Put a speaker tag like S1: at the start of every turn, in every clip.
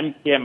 S1: MKM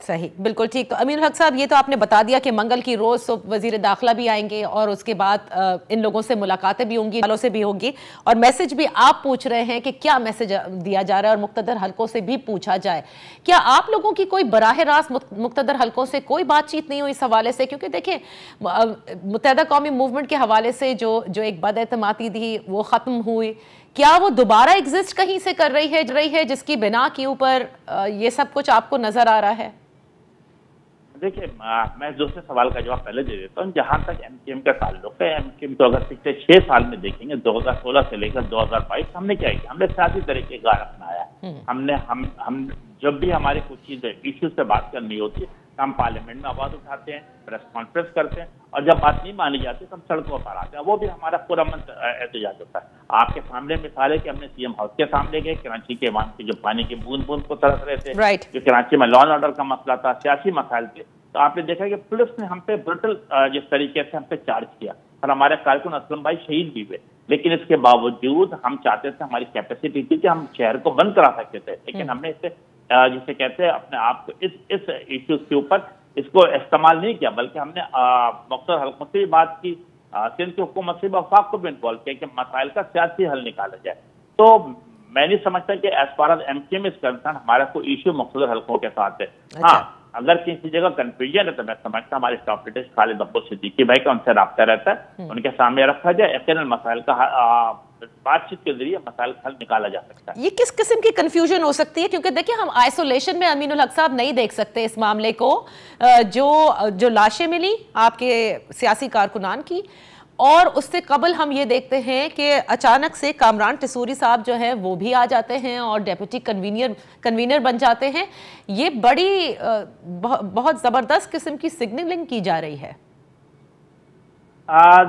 S2: صحیح، بالکل ٹھیک. تو امین الحق صاحب یہ تو آپ نے بتا دیا کہ منگل کی روز تو وزیر داخلہ بھی آئیں گے اور اس کے بعد ان لوگوں سے ملاقاتیں بھی ہوں گی، والوں سے بھی ہوں گی، اور میسج بھی آپ پوچھ رہے ہیں کہ کیا میسج دیا جا رہا ہے اور مقتدر حلقوں سے بھی پوچھا جائے. کیا آپ لوگوں کی کوئی براہ راست مقتدر حلقوں سے کوئی بات چیت نہیں ہوئی اس حوالے سے؟ کیونکہ دیکھیں متحدہ قومی موومنٹ کے حوالے سے جو ایک بد اعتمادی تھی وہ ختم ہوئی، کیا وہ دوبارہ ایگزسٹ کہیں سے کر رہی ہے جس کی بنا کے اوپر یہ سب کچھ آپ کو نظر آ رہا ہے؟
S1: دیکھیے میں دوسرے سوال کا جواب پہلے دے دیتا ہوں. جہاں تک ایم کیو ایم کا تعلق ہے، ایم کیو ایم کو اگر پچھلے 6 سال میں دیکھیں گے 2016 سے لے کر 2022 ہم نے کیا کیا؟ ہم نے سیاسی طریقے کار اپنایا. ہم جب بھی ہماری کچھ چیزیں ایشو سے بات کرنی ہوتی ہے ہم پارلیمنٹ میں آواز اٹھاتے ہیں، پریس کانفرنس کرتے ہیں، اور جب بات نہیں مانی جاتی تو ہم سڑکوں پر آتے ہیں. وہ بھی ہمارا پرامن احتجاج ہوتا ہے. آپ کے سامنے مثال ہے کہ ہم نے سی ایم ہاؤس کے سامنے گئے، کراچی کے عوام کی جو پانی کی بوند بوند کو ترس رہے تھے، جو کراچی میں لا اینڈ آرڈر کا مسئلہ تھا، سیاسی مسائل تھے، تو آپ نے دیکھا کہ پولیس نے ہم پہ برٹل جس طریقے سے ہم پہ چارج کیا اور ہمارے کارکن اسلم بھائی شہید بھی ہوئے. لیکن اس کے باوجود ہم چاہتے تھے، ہماری کیپیسٹی تھی کہ ہم شہر کو بند کرا سکتے تھے، لیکن ہم نے اسے جسے کہتے ہیں اپنے آپ کو اس ایشوز کے اوپر اس کو استعمال نہیں کیا، بلکہ ہم نے مختلف حلقوں سے بھی بات کی، سندھ کی حکومت سے وفاق کو بھی انوالو کیا کہ مسائل کا سیاسی حل نکالا جائے. تو میں نہیں سمجھتا کہ as far as M Q M is concern ہمارا کوئی ایشو مختلف حلقوں کے ساتھ ہے. ہاں اگر کسی جگہ کنفیوژن ہے تو میں سمجھتا ہمارے اسٹاف لیڈر خالد ابو صدیقی بھائی کا ان سے رابطہ رہتا ہے، ان کے سامنے رکھا جائے، یقیناً مسائل کا بات چیت کے ذریعے مسائل حل نکالا جا سکتا ہے.
S2: یہ کس قسم کی کنفیوژن ہو سکتی ہے؟ کیونکہ دیکھیں ہم آئسولیشن میں امین الحق صاحب نہیں دیکھ سکتے اس معاملے کو. جو لاشیں ملی آپ کے سیاسی کارکنان کی، اور اس سے قبل ہم یہ دیکھتے ہیں کہ اچانک سے کامران ٹسوری صاحب جو ہے وہ بھی آ جاتے ہیں اور ڈیپٹی کنوینر بن جاتے ہیں. یہ بڑی بہت زبردست قسم کی سگنلنگ کی جا رہی ہے.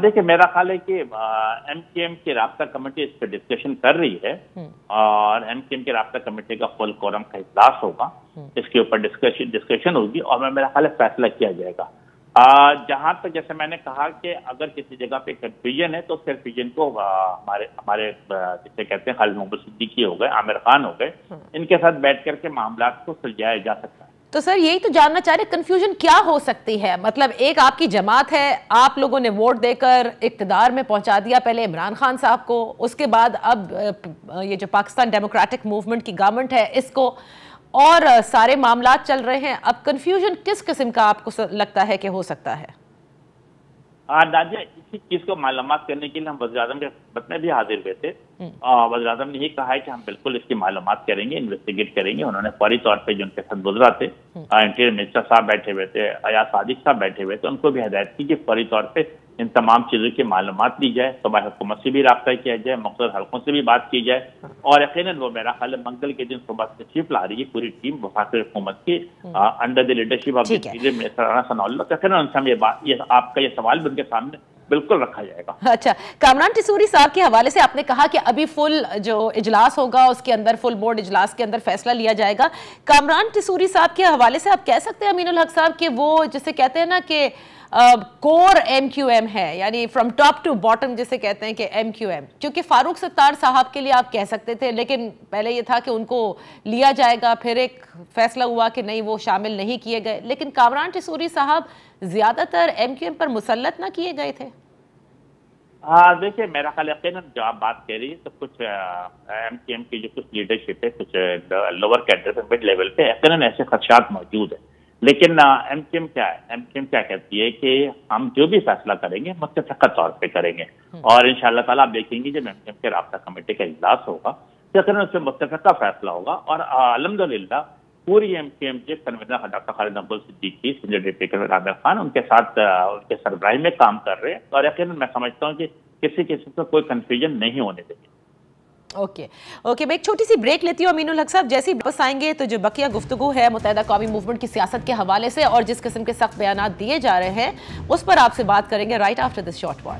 S1: دیکھیں میرا خیال ہے کہ ایم کیو ایم کی رابطہ کمیٹی اس پہ ڈسکشن کر رہی ہے، اور ایم کیو ایم کی رابطہ کمیٹی کا فل کورم کا اجلاس ہوگا، اس کے اوپر ڈسکشن ہوگی اور میرا خیال ہے فیصلہ کیا جائے گا. جہاں تک جیسے میں نے کہا کہ اگر کسی جگہ پہ کنفیوژن ہے تو کنفیوژن کو ہمارے جسے کہتے ہیں خالد محمد صدیقی ہو گئے، عامر خان ہو گئے، ان کے ساتھ بیٹھ کر کے معاملات کو سلجھایا جا سکتا ہے.
S2: تو سر یہی تو جاننا چاہ رہے کنفیوژن کیا ہو سکتی ہے؟ مطلب ایک آپ کی جماعت ہے، آپ لوگوں نے ووٹ دے کر اقتدار میں پہنچا دیا پہلے عمران خان صاحب کو، اس کے بعد اب یہ جو پاکستان ڈیموکریٹک موومنٹ کی گورنمنٹ ہے اس کو، اور سارے معاملات چل رہے ہیں. اب کنفیوژن کس قسم کا آپ کو لگتا ہے کہ ہو سکتا ہے؟
S1: نادیہ اسی چیز کو معلومات کرنے کے لیے ہم وزیر اعظم کے خدمت میں بھی حاضر ہوئے تھے. وزیر اعظم نے یہ کہا ہے کہ ہم بالکل اس کی معلومات کریں گے، انویسٹیگیٹ کریں گے. انہوں نے فوری طور پہ جو ان کے ساتھ گزرا تھے، انٹیریئر منسٹر صاحب بیٹھے ہوئے تھے، ایاز صادق صاحب بیٹھے ہوئے تھے، ان کو بھی ہدایت کی کہ فوری طور پہ ان تمام چیزوں کی معلومات لی جائے، صوبائی حکومت سے بھی رابطہ کیا جائے، مختلف حلقوں سے بھی بات کی جائے، اور یقیناً وہ میرا خیال ہے منگل کے دن صبح تشریف لا رہی ہے پوری ٹیم وفاقی حکومت کی under the leadership of minister Sanaullah. یقیناً ان سے ہم یہ آپ کا یہ سوال بھی ان کے سامنے بالکل رکھا جائے گا.
S2: اچھا، کامران ٹسوری صاحب کے حوالے سے آپ نے کہا کہ ابھی فل جو اجلاس ہوگا اس کے اندر فل بورڈ اجلاس کے اندر فیصلہ لیا جائے گا. کامران ٹسوری صاحب کے حوالے سے آپ کہہ سکتے ہیں امین الحق صاحب کہ وہ جسے کہتے ہیں نا کہ کور ایم کیو ایم ہے، یعنی فرام ٹاپ ٹو باٹم جسے کہتے ہیں کہ ایم کیو ایم، کیونکہ فاروق ستار صاحب کے لیے آپ کہہ سکتے تھے، لیکن پہلے یہ تھا کہ ان کو لیا جائے گا، پھر ایک فیصلہ ہوا کہ نہیں وہ شامل نہیں کیے گئے. لیکن کامران ٹسوری صاحب زیادہ تر ایم کیو ایم پر مسلط نہ کیے گئے تھے.
S1: دیکھیے میرا خیال یقیناً جو آپ بات کہہ رہی ہے تو کچھ ایم کیو ایم کی جو کچھ لیڈرشپ ہے، کچھ لوور کیڈر پہ مڈ لیول پہ یقیناً ایسے خدشات موجود ہیں. لیکن ایم کیو ایم کیا ہے؟ ایم کیو ایم کیا کہتی ہے کہ ہم جو بھی فیصلہ کریں گے متفقہ طور پہ کریں گے، اور انشاءاللہ تعالیٰ آپ دیکھیں گے جب ایم کیو ایم کے رابطہ کمیٹی کا اجلاس ہوگا تو یقیناً اس میں متفقہ فیصلہ ہوگا. اور الحمدللہ پوری ایم کیو ایم کے کنوینر ڈاکٹر خالد ابو Siddiqui, senior deputy convener Aamir Khan ان کے ساتھ ان کے سربراہی میں کام کر رہے ہیں، اور یقیناً میں سمجھتا ہوں کہ کسی قسم کا کوئی کنفیوژن نہیں ہونے دیں گے.
S2: اوکے میں ایک چھوٹی سی بریک لیتی ہوں امین الحق صاحب. جیسے ہی واپس آئیں گے تو جو بقیہ گفتگو ہے متحدہ قومی موومنٹ کی سیاست کے حوالے سے اور جس قسم کے سخت بیانات دیے جا رہے ہیں اس پر آپ سے بات کریں گے right after this short one.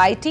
S2: IT,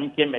S1: MQM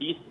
S1: 30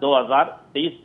S1: 2023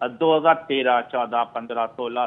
S1: 2013, 14, 15, 16,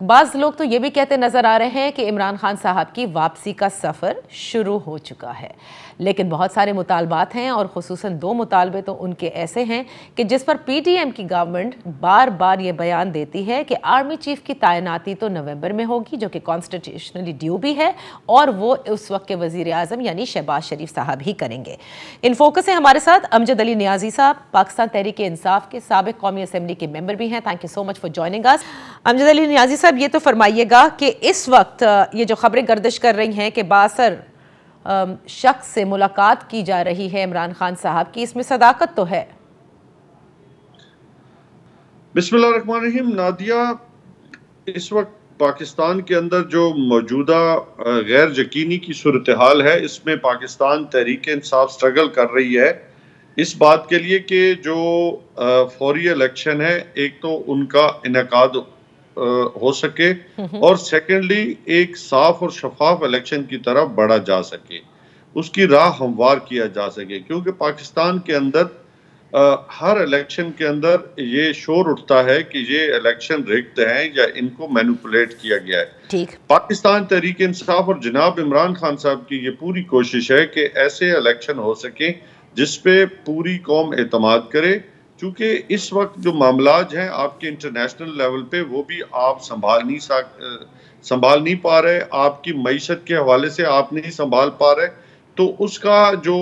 S2: بعض لوگ تو یہ بھی کہتے نظر آ رہے ہیں کہ عمران خان صاحب کی واپسی کا سفر شروع ہو چکا ہے، لیکن بہت سارے مطالبات ہیں اور خصوصاً 2 مطالبے تو ان کے ایسے ہیں کہ جس پر پی ٹی ایم کی گورنمنٹ بار بار یہ بیان دیتی ہے کہ آرمی چیف کی تعیناتی تو نومبر میں ہوگی، جو کہ کانسٹیٹیوشنلی ڈیو بھی ہے، اور وہ اس وقت کے وزیر اعظم یعنی شہباز شریف صاحب ہی کریں گے۔ ان فوکس سے ہمارے ساتھ امجد علی نیازی صاحب، پاکستان تحریک انصاف کے سابق قومی اسمبلی کے ممبر بھی ہیں۔ Thank you so much for joining اس۔ امجد علی نیازی صاحب، یہ تو فرمائیے گا کہ اس وقت یہ جو خبریں گردش کر رہی ہیں کہ بااثر شخص سے ملاقات کی جا رہی ہے عمران خان صاحب کی، اس میں صداقت تو ہے؟
S3: بسم اللہ الرحمن الرحیم۔ نادیہ، اس وقت پاکستان کے اندر جو موجودہ غیر یقینی کی صورتحال ہے، اس میں پاکستان تحریک انصاف سٹرگل کر رہی ہے اس بات کے لیے کہ جو فوری الیکشن ہے، ایک تو ان کا انعقاد ہو سکے اور سیکنڈلی ایک صاف اور شفاف الیکشن کی طرف بڑھا جا سکے، اس کی راہ ہموار کیا جا سکے، کیونکہ پاکستان کے اندر ہر الیکشن کے اندر یہ شور اٹھتا ہے کہ یہ الیکشن رگڈ ہیں یا ان کو مینوپولیٹ کیا گیا ہے۔ پاکستان تحریک انصاف اور جناب عمران خان صاحب کی یہ پوری کوشش ہے کہ ایسے الیکشن ہو سکیں جس پہ پوری قوم اعتماد کرے، چونکہ اس وقت جو معاملات ہیں آپ کے انٹرنیشنل لیول پہ وہ بھی آپ سنبھال نہیں پا رہے، آپ کی معیشت کے حوالے سے آپ نہیں سنبھال پا رہے، تو اس کا جو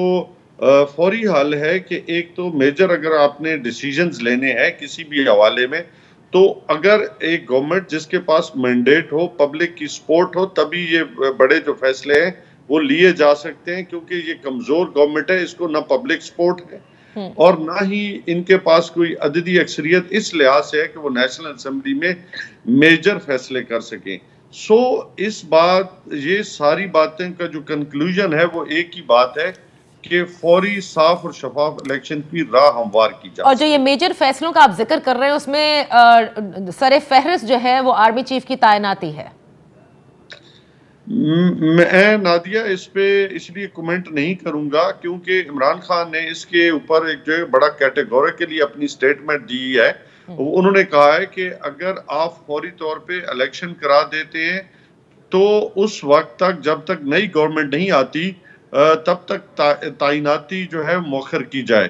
S3: فوری حل ہے کہ ایک تو میجر اگر آپ نے ڈیسیژنز لینے ہیں کسی بھی حوالے میں، تو اگر ایک گورنمنٹ جس کے پاس مینڈیٹ ہو، پبلک کی سپورٹ ہو، تبھی یہ بڑے جو فیصلے ہیں وہ لیے جا سکتے ہیں، کیونکہ یہ کمزور گورنمنٹ ہے، اس کو نہ پبلک سپورٹ ہے اور نہ ہی ان کے پاس کوئی عددی اکثریت اس لحاظ سے ہے کہ وہ نیشنل اسمبلی میں میجر فیصلے کر سکیں۔ سو اس بات، یہ ساری باتیں کا جو کنکلوژن ہے وہ ایک ہی بات ہے کہ فوری صاف اور شفاف الیکشن کی راہ ہموار کی جائے۔
S2: اور جو یہ میجر فیصلوں کا آپ ذکر کر رہے ہیں اس میں سر فہرست جو ہے وہ آرمی چیف کی تعیناتی ہے۔
S3: میں نادیہ اس لیے کومنٹ نہیں کروں گا کیونکہ عمران خان نے اس کے اوپر ایک جو بڑا کیٹیگوریکلی اپنی سٹیٹمنٹ دی ہے۔ انہوں نے کہا ہے کہ اگر آپ فوری طور پہ الیکشن کرا دیتے ہیں تو اس وقت تک جب تک نئی گورنمنٹ نہیں آتی تب تک تعیناتی جو ہے مؤخر کی جائے۔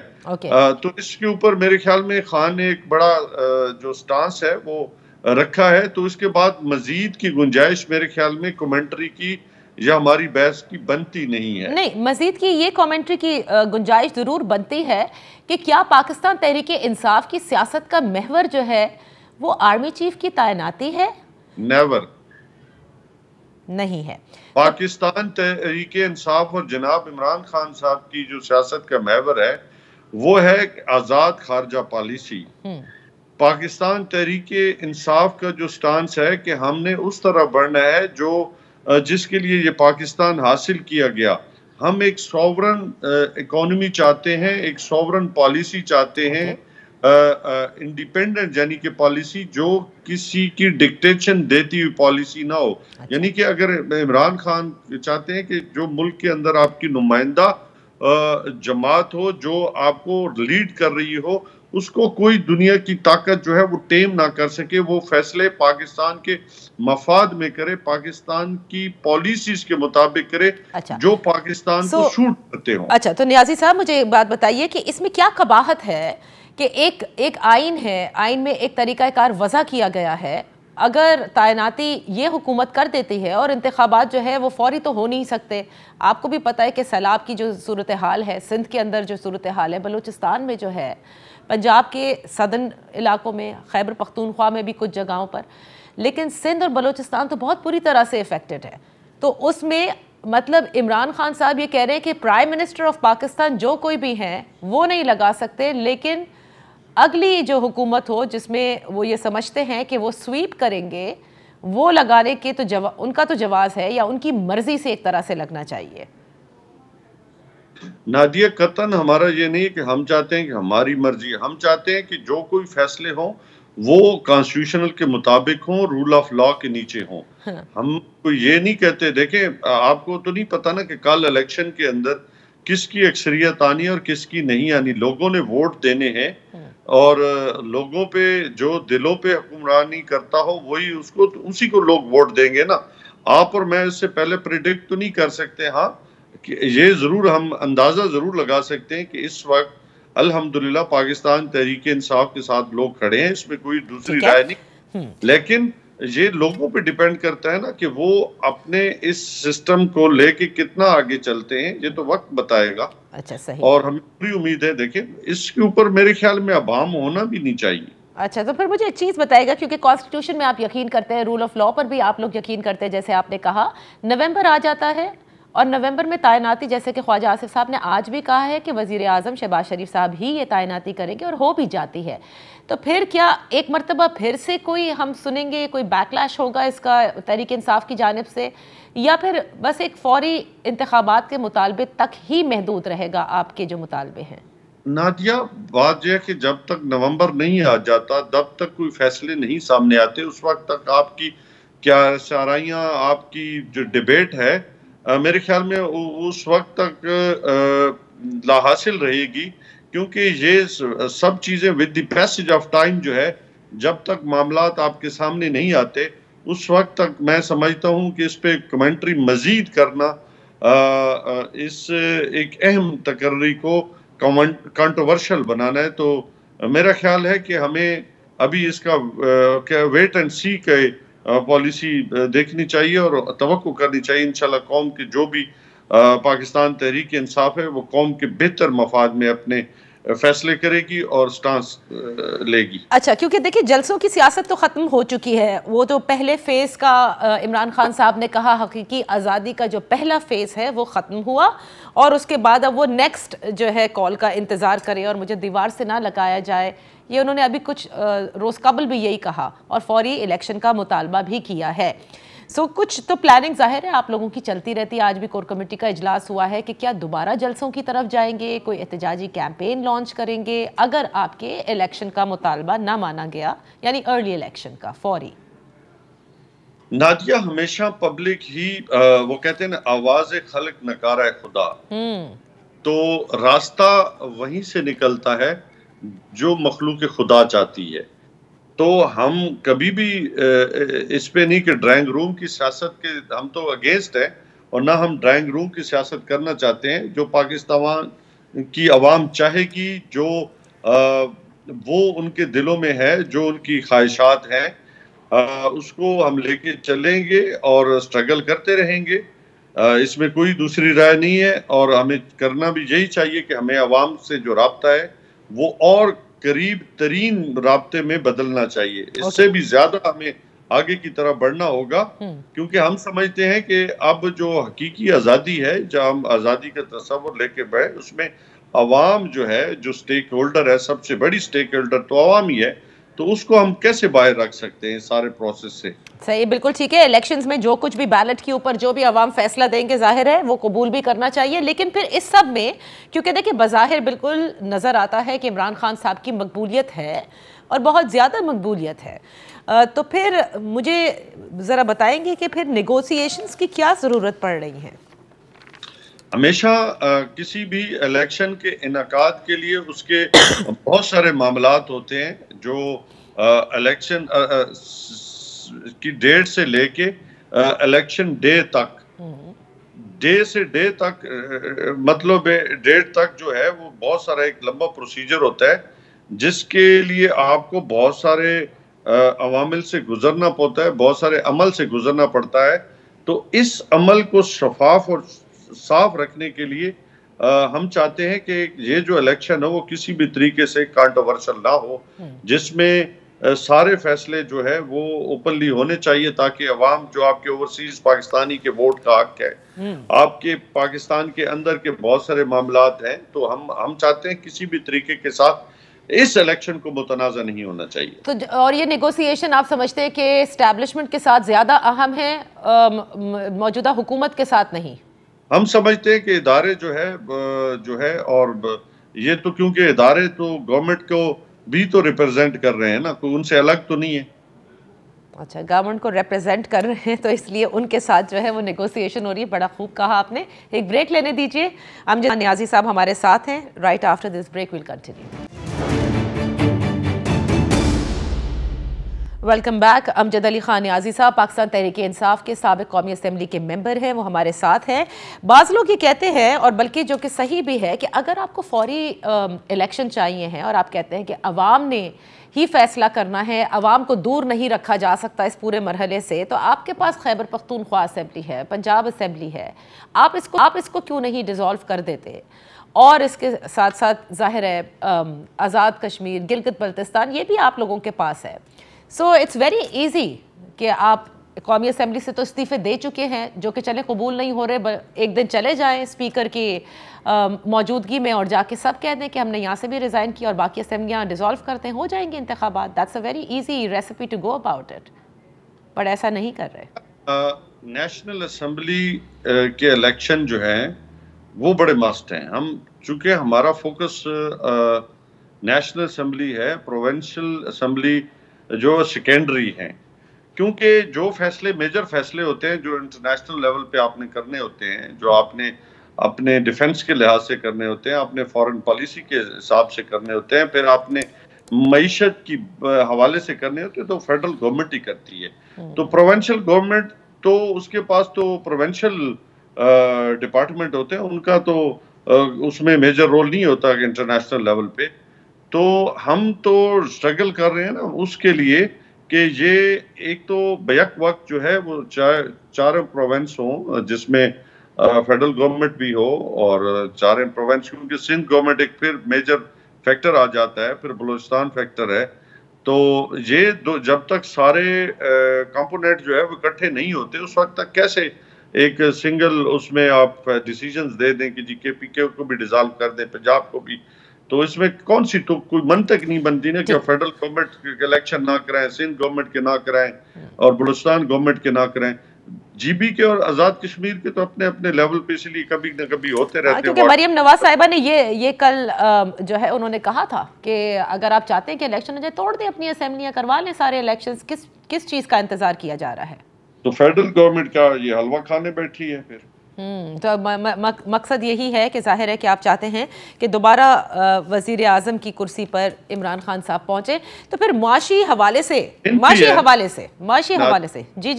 S3: تو اس کے اوپر میرے خیال میں خان نے ایک بڑا جو سٹانس ہے وہ رکھا ہے، تو اس کے بعد مزید کی گنجائش میرے خیال میں کومنٹری کی یا ہماری بحث کی بنتی نہیں ہے۔
S2: نہیں، مزید کی یہ کومنٹری کی گنجائش ضرور بنتی ہے کہ کیا پاکستان تحریک انصاف کی سیاست کا محور جو ہے وہ آرمی چیف کی تعیناتی ہے؟
S3: نیور،
S2: نہیں ہے۔
S3: پاکستان تحریک انصاف اور جناب عمران خان صاحب کی جو سیاست کا محور ہے وہ ہے آزاد خارجہ پالیسی۔ پاکستان تحریک انصاف کا جو سٹانس ہے کہ ہم نے اس طرح بڑھنا ہے جس کے لیے یہ پاکستان حاصل کیا گیا۔ ہم ایک سوورن اکانومی چاہتے ہیں، ایک سوورن پالیسی چاہتے ہیں، انڈیپینڈنٹ یعنی کہ پالیسی جو کسی کی ڈکٹیشن دیتی ہوئی پالیسی نہ ہو۔ یعنی کہ اگر عمران خان چاہتے ہیں کہ جو ملک کے اندر آپ کی نمائندہ جماعت ہو جو آپ کو لیڈ کر رہی ہو، اس کو کوئی دنیا کی طاقت جو ہے وہ ٹیم نہ کر سکے، وہ فیصلے پاکستان کے مفاد میں کرے، پاکستان کی پالیسیز کے مطابق کرے جو پاکستان کو سوٹ کرتے ہوں۔
S2: اچھا، تو نیازی صاحب مجھے ایک بات بتائیے کہ اس میں کیا قباحت ہے کہ ایک آئین ہے، آئین میں ایک طریقہ کار وضع کیا گیا ہے، اگر تعیناتی یہ حکومت کر دیتی ہے اور انتخابات جو ہے وہ فوری تو ہو نہیں سکتے، آپ کو بھی پتہ ہے کہ سیلاب کی جو صورتحال ہے، سندھ کے اندر جو صورتحال ہے، بلوچستان میں جو ہے، پنجاب کے صدرن علاقوں میں، خیبر پختونخوا میں بھی کچھ جگہوں پر، لیکن سندھ اور بلوچستان تو بہت بری طرح سے افیکٹڈ ہے۔ تو اس میں مطلب عمران خان صاحب یہ کہہ رہے ہیں کہ پرائم منسٹر آف پاکستان جو کوئی بھی ہیں وہ نہیں لگا سکتے، لیکن اگلی جو حکومت ہو جس میں وہ یہ سمجھتے ہیں کہ وہ سویپ کریں گے، وہ لگانے کے تو ان کا تو جواز ہے یا ان کی مرضی سے ایک طرح سے لگنا چاہیے۔
S3: نادیہ، قطعاً ہمارا یہ نہیں کہ ہم چاہتے ہیں کہ ہماری مرضی، ہم چاہتے ہیں کہ جو کوئی فیصلے ہوں وہ کانسٹیٹیوشنل کے مطابق ہوں، رول آف لا کے نیچے ہوں۔ ہم کو یہ نہیں کہتے، دیکھیں آپ کو تو نہیں پتا نا کہ کل الیکشن کے اندر کس کی اکثریت آنی ہے اور کس کی نہیں آنی. لوگوں نے ووٹ دینے ہیں اور لوگوں پہ جو دلوں پہ حکمرانی کرتا ہو وہی اسی کو لوگ ووٹ دیں گے نا. آپ اور میں اس سے پہلے پریڈکٹ تو نہیں کر سکتے. ہاں یہ ضرور ہم اندازہ ضرور لگا سکتے ہیں کہ اس وقت الحمدللہ پاکستان تحریک انصاف کے ساتھ لوگ کھڑے ہیں, اس میں کوئی دوسری رائے نہیں, لیکن یہ لوگوں پہ ڈیپینڈ کرتا ہے نا کہ وہ اپنے اس سسٹم کو لے کے کتنا آگے چلتے ہیں. یہ تو وقت بتائے گا.
S2: اچھا صحیح.
S3: اور ہمیں پوری امید ہے, دیکھیں اس کے اوپر میرے خیال میں عوام ہونا بھی نہیں چاہیے.
S2: اچھا تو پھر مجھے ایک چیز بتائے گا, کیونکہ کانسٹیٹیوشن میں آپ یقین کرتے ہیں, رول آف لا پر بھی آپ لوگ یقین کرتے ہیں, جیسے آپ نے کہا نومبر آ جاتا ہے اور نومبر میں تعیناتی, جیسے کہ خواجہ آصف صاحب نے آج بھی کہا ہے کہ وزیر اعظم شہباز شریف صاحب ہی یہ تعیناتی کریں گے, اور ہو بھی جاتی ہے. تو پھر کیا ایک مرتبہ پھر سے کوئی ہم سنیں گے, کوئی بیک لیش ہوگا اس کا تحریک انصاف کی جانب سے, یا پھر بس ایک فوری انتخابات کے مطالبے تک ہی محدود رہے گا آپ کے جو مطالبے ہیں؟
S3: نادیہ بات یہ ہے کہ جب تک نومبر نہیں آ جاتا, جب تک کوئی فیصلے نہیں سامنے آتے, اس وقت تک آپ کی کیا سارائیاں, آپ کی جو ڈیبیٹ ہے میرے خیال میں اس وقت تک لا حاصل رہے گی, کیونکہ یہ سب چیزیں with the passage of time جو ہے, جب تک معاملات آپ کے سامنے نہیں آتے اس وقت تک میں سمجھتا ہوں کہ اس پہ کمنٹری مزید کرنا اس ایک اہم تقرری کو کنٹروورشل بنانا ہے. تو میرا خیال ہے کہ ہمیں ابھی اس کا ویٹ اینڈ سی کے پالیسی دیکھنی چاہیے اور توقع کرنی چاہیے. انشاءاللہ قوم کے جو بھی پاکستان تحریک انصاف ہے وہ قوم کے بہتر مفاد میں اپنے فیصلے کرے گی اور سٹانس لے گی.
S2: اچھا, کیونکہ دیکھیں جلسوں کی سیاست تو ختم ہو چکی ہے. وہ تو پہلے فیز کا عمران خان صاحب نے کہا حقیقی آزادی کا جو پہلا فیز ہے وہ ختم ہوا, اور اس کے بعد اب وہ نیکسٹ جو ہے کال کا انتظار کریں اور مجھے دیوار سے نہ لگایا جائے. یہ انہوں نے ابھی کچھ روز قبل بھی یہی کہا اور فوری الیکشن کا مطالبہ بھی کیا ہے. سو کچھ تو پلاننگ ظاہر ہے آپ لوگوں کی چلتی رہتی ہے. آج بھی کور کمیٹی کا اجلاس ہوا ہے کہ کیا دوبارہ جلسوں کی طرف جائیں گے, کوئی احتجاجی کیمپین لانچ کریں گے اگر آپ کے الیکشن کا مطالبہ نہ مانا گیا, یعنی ارلی الیکشن کا فوری.
S3: نادیہ ہمیشہ پبلک ہی وہ کہتے ہیں نا آواز خلق نکارہ خدا, تو راستہ وہیں سے نکلتا ہے جو مخلوق خدا چاہتی ہے. تو ہم کبھی بھی اس پہ نہیں کہ ڈرائنگ روم کی سیاست کے ہم تو اگینسٹ ہیں, اور نہ ہم ڈرائنگ روم کی سیاست کرنا چاہتے ہیں. جو پاکستان کی عوام چاہے گی, جو وہ ان کے دلوں میں ہے, جو ان کی خواہشات ہیں, اس کو ہم لے کے چلیں گے اور سٹرگل کرتے رہیں گے. اس میں کوئی دوسری رائے نہیں ہے, اور ہمیں کرنا بھی یہی چاہیے کہ ہمیں عوام سے جو رابطہ ہے وہ اور قریب ترین رابطے میں بدلنا چاہیے. اس سے بھی زیادہ ہمیں آگے کی طرف بڑھنا ہوگا, کیونکہ ہم سمجھتے ہیں کہ اب جو حقیقی آزادی ہے, جب ہم آزادی کا تصور لے کے بیٹھے, اس میں عوام جو ہے, جو سٹیک ہولڈر ہے, سب سے بڑی سٹیک ہولڈر تو عوام ہی ہے, تو اس کو ہم کیسے باہر رکھ سکتے ہیں سارے پروسیس سے.
S2: صحیح, بالکل ٹھیک ہے. الیکشنز میں جو کچھ بھی بیلٹ کے اوپر جو بھی عوام فیصلہ دیں گے ظاہر ہے وہ قبول بھی کرنا چاہیے, لیکن پھر اس سب میں کیونکہ دیکھیں بظاہر بالکل نظر آتا ہے کہ عمران خان صاحب کی مقبولیت ہے اور بہت زیادہ مقبولیت ہے, تو پھر مجھے ذرا بتائیں گے کہ پھر نیگوسیشنز کی کیا ضرورت پڑ رہی ہے؟
S3: ہمیشہ کسی بھی الیکشن کے انعقاد کے لیے اس کے بہت سارے معاملات ہوتے ہیں, جو الیکشن کی ڈیٹ سے لے کے الیکشن ڈے تک, ڈے سے ڈے تک مطلب ڈیٹ تک جو ہے وہ بہت سارا ایک لمبا پروسیجر ہوتا ہے, جس کے لیے آپ کو بہت سارے عوامل سے گزرنا پڑتا ہے, بہت سارے عمل سے گزرنا پڑتا ہے. تو اس عمل کو شفاف اور صاف رکھنے کے لیے ہم چاہتے ہیں کہ یہ جو الیکشن ہے وہ کسی بھی طریقے سے کانٹروورشل نہ ہو, جس میں سارے فیصلے جو ہے وہ اوپنلی ہونے چاہیے, تاکہ عوام جو آپ کے اوورسیز پاکستانی کے ووٹ کا حق ہے, آپ کے پاکستان کے اندر کے بہت سارے معاملات ہیں, تو ہم چاہتے ہیں کسی بھی طریقے کے ساتھ اس الیکشن کو متنازع نہیں ہونا چاہیے.
S2: تو اور یہ نیگوسیشن آپ سمجھتے ہیں کہ اسٹیبلشمنٹ کے ساتھ زیادہ اہم ہے, موجودہ حکومت کے ساتھ نہیں؟
S3: ہم سمجھتے ہیں کہ ادارے جو ہے اور یہ تو کیونکہ ادارے تو گورنمنٹ کو بھی تو ریپرزینٹ کر رہے ہیں نا, کوئی ان سے الگ تو نہیں ہے.
S2: اچھا، گورنمنٹ کو ریپریزنٹ کر رہے ہیں تو اس لیے ان کے ساتھ جو ہے وہ نیگوسیشن ہو رہی ہے. بڑا خوب کہا آپ نے. ایک بریک لینے دیجیے. امجد نیازی صاحب ہمارے ساتھ ہیں. Right after this break we'll continue. Welcome back. Amjad Ali Khan Niazi sahab Pakistan Tehreek Insaf کے سابق قومی اسمبلی کے ممبر ہیں, وہ ہمارے ساتھ ہیں. بعض لوگ یہ کہتے ہیں, اور بلکہ جو کہ صحیح بھی ہے, کہ اگر آپ کو فوری الیکشن چاہیے ہیں اور آپ کہتے ہیں کہ عوام نے ہی فیصلہ کرنا ہے, عوام کو دور نہیں رکھا جا سکتا اس پورے مرحلے سے, تو آپ کے پاس خیبر پختونخوا اسمبلی ہے, پنجاب اسمبلی ہے, آپ اس کو کیوں نہیں ڈیزالو کر دیتے؟ اور اس کے ساتھ ساتھ ظاہر ہے آزاد کشمیر, گلگت بلتستان, یہ بھی آپ لوگوں کے پاس ہے. سو اٹس ویری ایزی کہ آپ قومی اسمبلی سے تو استعفے دے چکے ہیں, جو کہ چلے قبول نہیں ہو رہے, ایک دن چلے جائیں اسپیکر کی موجودگی میں اور جا کے سب کہہ دیں کہ ہم نے یہاں سے بھی ریزائن کیا اور باقی اسمبلیاں ڈیزالو کرتے ہیں, ہو جائیں گے انتخابات. That's a very easy recipe to go about it, but ایسا نہیں کر رہے.
S3: نیشنل اسمبلی کے الیکشن جو ہیں وہ بڑے مسٹ ہیں. ہم چونکہ ہمارا فوکس نیشنل اسمبلی ہے, پروونشل اسمبلی جو سیکنڈری ہیں, کیونکہ جو فیصلے میجر فیصلے ہوتے ہیں جو انٹرنیشنل لیول پہ آپ نے کرنے ہوتے ہیں, جو آپ نے اپنے ڈیفنس کے لحاظ سے کرنے ہوتے ہیں, اپنے فارن پالیسی کے حساب سے کرنے ہوتے ہیں, پھر آپ نے معیشت کی حوالے سے کرنے ہوتے ہیں, تو فیڈرل گورنمنٹ ہی کرتی ہے. تو پروونشل گورنمنٹ تو اس کے پاس تو پروونشل ڈپارٹمنٹ ہوتے ہیں, ان کا تو اس میں میجر رول نہیں ہوتا کہ انٹرنیشنل لیول پہ. تو ہم تو اسٹرگل کر رہے ہیں نا اس کے لیے کہ یہ ایک تو بیک وقت جو ہے وہ چار پروونس ہوں جس میں فیڈرل گورنمنٹ بھی ہو, اور چار پروونس, کیونکہ سندھ گورنمنٹ ایک پھر میجر فیکٹر آ جاتا ہے, پھر بلوچستان فیکٹر ہے. تو یہ جب تک سارے کمپوننٹ جو ہے وہ اکٹھے نہیں ہوتے, اس وقت تک کیسے ایک سنگل اس میں آپ ڈیسیجنز دے دیں کہ جی کے پی کے کو بھی ڈیزالو کر دیں, پنجاب کو بھی. تو اس میں کون سی تو کوئی منطق نہیں بنتی نا کہ فیڈرل گورنمنٹ کے الیکشن نہ کرائیں, سندھ گورنمنٹ کے نہ کرائیں اور بلوچستان گورنمنٹ کے نہ کرائیں. جی بی کے اور آزاد کشمیر کے تو اپنے اپنے لیول پہ اس لیے کبھی نہ کبھی ہوتے رہتے ہیں.
S2: کیونکہ مریم نواز صاحبہ نے یہ کل جو ہے انہوں نے کہا تھا کہ اگر آپ چاہتے ہیں کہ الیکشن ہو جائے, توڑ دیں اپنی اسمبلیاں, کروا لیں سارے الیکشنز, کس چیز کا انتظار کیا جا رہا ہے؟
S3: تو فیڈرل گورنمنٹ کا یہ حلوہ کھانے بیٹھی ہے پھر.
S2: تو مقصد یہی ہے کہ ظاہر ہے کہ آپ چاہتے ہیں کہ دوبارہ وزیر اعظم کی کرسی پر عمران خان صاحب پہنچے, تو پھر معاشی حوالے سے جی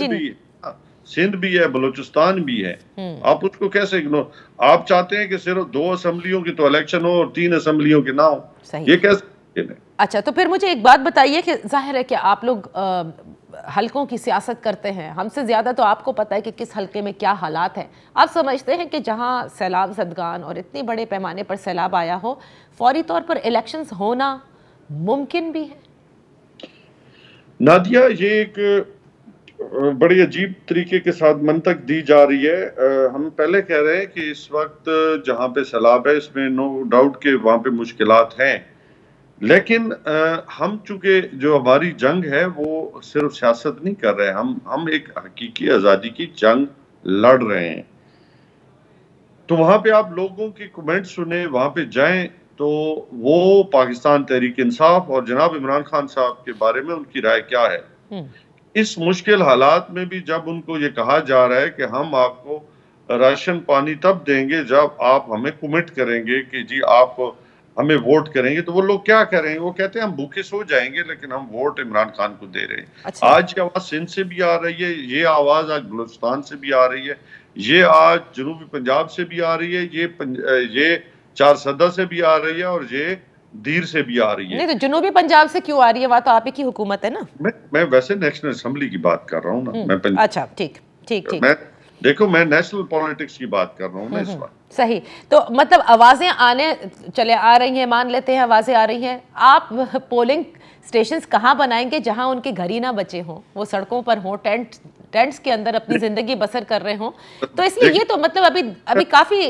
S3: سندھ بھی ہے, بلوچستان بھی ہے, آپ اس کو کیسے اگنور, آپ چاہتے ہیں کہ صرف 2 اسمبلیوں کی تو الیکشن ہو اور 3 اسمبلیوں کی نہ ہو, یہ کیسے؟
S2: اچھا, تو پھر مجھے ایک بات بتائیے کہ ظاہر ہے کہ آپ لوگ حلقوں کی سیاست کرتے ہیں, ہم سے زیادہ تو آپ کو پتہ ہے کہ کس حلقے میں کیا حالات ہیں. آپ سمجھتے ہیں کہ جہاں سیلاب زدگان اور اتنے بڑے پیمانے پر سیلاب آیا ہو, فوری طور پر الیکشنز ہونا ممکن بھی ہے؟
S3: نادیہ, یہ ایک بڑی عجیب طریقے کے ساتھ منطق دی جا رہی ہے. ہم پہلے کہہ رہے ہیں کہ اس وقت جہاں پہ سیلاب ہے اس میں نو ڈاؤٹ کہ وہاں پہ مشکلات ہیں, لیکن ہم چونکہ جو ہماری جنگ ہے وہ صرف سیاست نہیں کر رہے, ہم ایک حقیقی آزادی کی جنگ لڑ رہے ہیں. تو وہاں پہ آپ لوگوں کی کمنٹ سنیں, وہاں پہ جائیں تو وہ پاکستان تحریک انصاف اور جناب عمران خان صاحب کے بارے میں ان کی رائے کیا ہے. اس مشکل حالات میں بھی جب ان کو یہ کہا جا رہا ہے کہ ہم آپ کو راشن پانی تب دیں گے جب آپ ہمیں کمٹ کریں گے کہ جی آپ ہمیں ووٹ کریں گے, تو وہ لوگ کیا کریں گے؟ وہ کہتے ہیں ہم بھوکے سو جائیں گے لیکن ہم ووٹ عمران خان کو دے رہے ہیں. آج یہ آواز سندھ سے بھی آ رہی ہے, یہ آواز آج بلوچستان سے بھی آ رہی ہے, یہ آج جنوبی پنجاب سے بھی آ رہی ہے, یہ چارسدہ سے بھی آ رہی ہے, اور یہ دیر سے بھی آ رہی ہے.
S2: نہیں تو جنوبی پنجاب سے کیوں آ رہی ہے؟ وہاں تو آپ ہی کی حکومت ہے نا.
S3: میں ویسے نیشنل اسمبلی کی بات کر رہا ہوں نا.
S2: اچھا ٹھیک,
S3: دیکھو میں نیشنل پالیٹکس کی بات کر رہا ہوں نا اس وقت.
S2: صحیح. تو مطلب آوازیں آ رہی ہیں, مان لیتے ہیں آوازیں آ رہی ہیں, آپ پولنگ سٹیشنز کہاں بنائیں گے جہاں ان کے گھر ہی نہ بچے ہوں, وہ سڑکوں پر ہوں, ٹینٹس کے اندر اپنی زندگی بسر کر رہے ہوں؟ تو اس لیے یہ تو مطلب ابھی کافی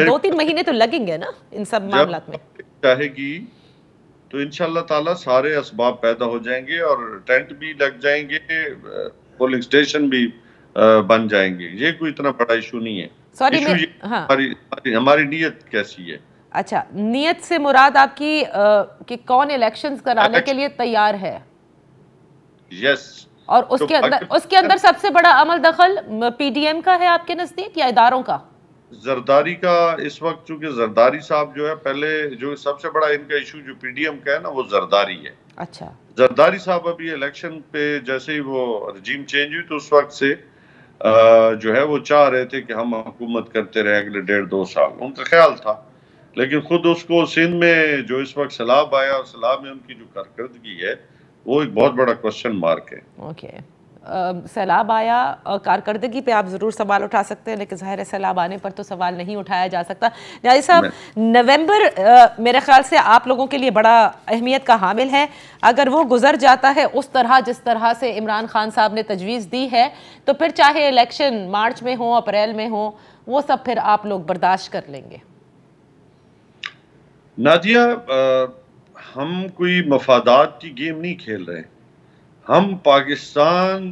S2: 2-3 مہینے تو لگیں گے نا ان سب معاملات میں.
S3: چاہے گی تو انشاءاللہ تعالی سارے اسباب پیدا ہو جائیں گے اور ٹینٹ بھی لگ جائیں گے, پولنگ سٹیشن بھی بن جائیں گے. یہ کوئی اتنا بڑا ایشو نہیں ہے. ہماری نیت کیسی ہے؟
S2: اچھا, نیت سے مراد آپ کی کہ کون الیکشنز کرانے کے لیے تیار ہے؟
S3: یس,
S2: اور اس کے اندر سب سے بڑا عمل دخل PDM کا ہے آپ کے نزدیک یا اداروں کا؟
S3: زرداری کا اس وقت، چونکہ زرداری صاحب جو ہے پہلے جو سب سے بڑا ان کا ایشو جو PDM کا ہے نا وہ زرداری ہے.
S2: اچھا.
S3: زرداری صاحب ابھی الیکشن پہ جیسے ہی وہ رجیم چینج ہوئی تو اس وقت سے جو ہے وہ چاہ رہے تھے کہ ہم حکومت کرتے رہے اگلے 1.5-2 سال، ان کا خیال تھا. لیکن خود اس کو سندھ میں جو اس وقت سیلاب آیا اور سیلاب میں ان کی جو کارکردگی ہے وہ ایک بہت بڑا کوسچن مارک ہے.
S2: اوکے. سیلاب آیا، کارکردگی پہ آپ ضرور سوال اٹھا سکتے ہیں، لیکن ظاہر ہے سیلاب آنے پر تو سوال نہیں اٹھایا جا سکتا. نیازی صاحب، نومبر میرے خیال سے آپ لوگوں کے لیے بڑا اہمیت کا حامل ہے. اگر وہ گزر جاتا ہے اس طرح جس طرح سے عمران خان صاحب نے تجویز دی ہے تو پھر چاہے الیکشن مارچ میں ہوں اپریل میں ہوں وہ سب پھر آپ لوگ برداشت کر لیں گے.
S3: نادیہ، ہم کوئی مفادات کی گیم نہیں کھیل رہے، ہم پاکستان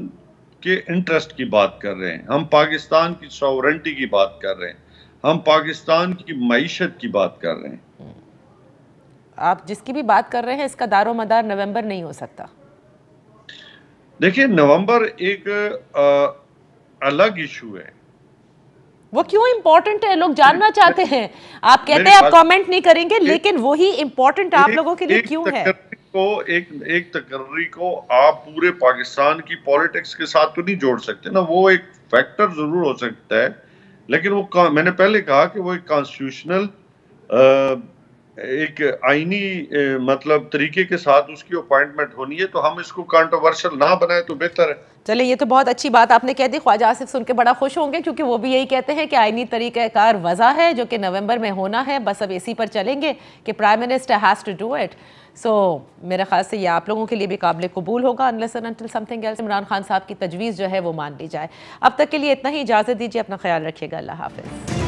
S3: کے انٹرسٹ کی بات کر رہے ہیں، ہم پاکستان کی سوورنٹی کی بات کر رہے ہیں، ہم پاکستان کی معیشت کی بات کر رہے ہیں.
S2: آپ جس کی بھی بات کر رہے ہیں اس کا دار و مدار نومبر نہیں ہو سکتا.
S3: دیکھیں، نومبر ایک الگ ایشو ہے.
S2: وہ کیوں امپورٹنٹ ہے؟ لوگ جاننا چاہتے ہیں. آپ کہتے ہیں آپ کامنٹ نہیں کریں گے، لیکن وہی امپورٹنٹ آپ لوگوں کے لیے کیوں ہے؟
S3: ایک تقرری کو آپ پورے پاکستان کی پولیٹکس کے ساتھ تو نہیں جوڑ سکتے نا. وہ ایک فیکٹر ضرور ہو سکتا ہے، لیکن وہ میں نے پہلے کہا کہ وہ ایک کانسٹیٹیوشنل ایک آئینی مطلب طریقے کے ساتھ اس کی اپوائنٹمنٹ ہونی ہے، تو ہم اس کو کانٹروورشل نہ بنائے تو بہتر ہے.
S2: چلے، یہ تو بہت اچھی بات آپ نے کہہ دی. خواجہ آصف سن کے بڑا خوش ہوں گے، کیونکہ وہ بھی یہی کہتے ہیں کہ آئینی طریقہ کار وضع ہے جو کہ نومبر میں ہونا ہے. بس اب اسی پر چلیں گے کہ prime minister has to do it. So میرے خیال سے یہ آپ لوگوں کے لیے بھی قابل قبول ہوگا unless and until something else Imran Khan صاحب کی تجویز جو ہے وہ مان لی جائے. اب تک کے لیے اتنا ہی. اجازت دیجیے، اپنا خیال رکھیے گا. اللہ حافظ.